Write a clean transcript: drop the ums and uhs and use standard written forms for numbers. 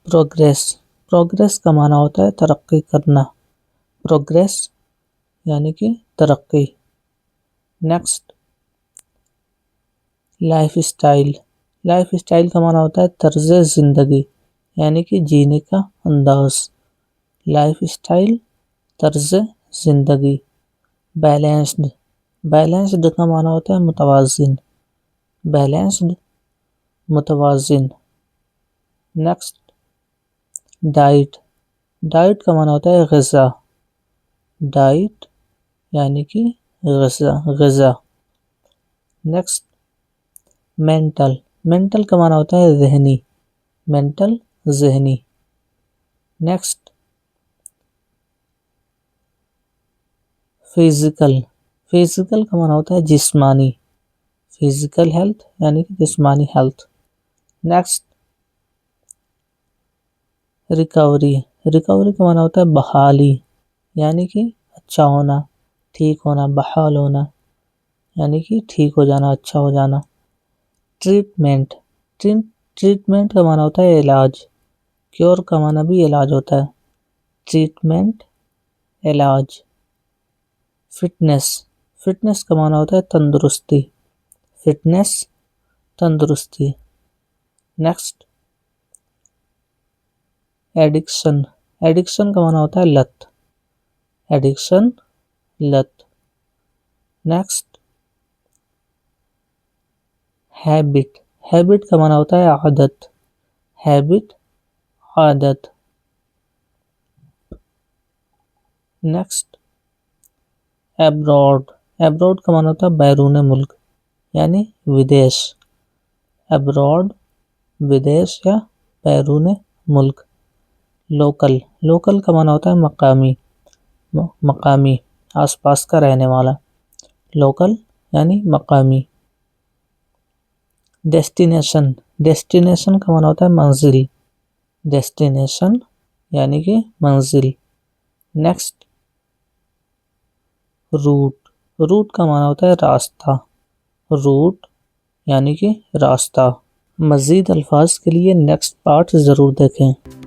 Progress, progress का माना होता है तरक्की करना। प्रोग्रेस यानी कि तरक्की। Next, life style, life style का माना होता है तर्ज ज़िंदगी यानी कि जीने का अंदाज। लाइफ स्टाइल, तर्ज ज़िंदगी। बैलेंस्ड, बैलेंस्ड का माना होता है मुतवाज़िन। बैलेंस्ड, मुतवाज़िन। नेक्स्ट, डाइट, डाइट का माना होता है ग़िज़ा। डाइट यानी कि ग़िज़ा, ग़िज़ा। नेक्स्ट, मेंटल, मेंटल का माना होता है ज़हनी। मेंटल, ज़हनी। नेक्स्ट, फिज़िकल, फिज़िकल का माना होता है जिस्मानी। फिज़िकल हेल्थ यानी कि जिस्मानी हेल्थ। नेक्स्ट, रिकवरी, रिकवरी का माना होता है बहाली यानी कि अच्छा होना, ठीक होना, बहाल होना यानी कि ठीक हो जाना, अच्छा हो जाना। ट्रीटमेंट, ट्रीटमेंट का माना होता है इलाज। क्योर का माना भी इलाज होता है। ट्रीटमेंट, इलाज। फिटनेस, फिटनेस का माना होता है तंदुरुस्ती। फिटनेस, तंदुरुस्ती। नेक्स्ट, एडिक्शन, एडिक्शन का माना होता है लत। एडिक्शन, लत। नेक्स्ट, हैबिट, हैबिट का माना होता है आदत। हैबिट, आदत। नेक्स्ट, एब्रॉड, एब्रॉड का माना होता है बैरून मुल्क यानी विदेश। एब्रॉड, विदेश या बैरून मुल्क। लोकल, लोकल का माना होता है मकामी, मकामी, आसपास का रहने वाला। लोकल यानी मकामी। डेस्टिनेशन, डेस्टिनेशन का माना होता है मंजिल। डेस्टिनेशन यानी कि मंजिल। नेक्स्ट, रूट, रूट का माना होता है रास्ता। रूट यानी कि रास्ता। मज़ीद अल्फाज के लिए नेक्स्ट पार्ट ज़रूर देखें।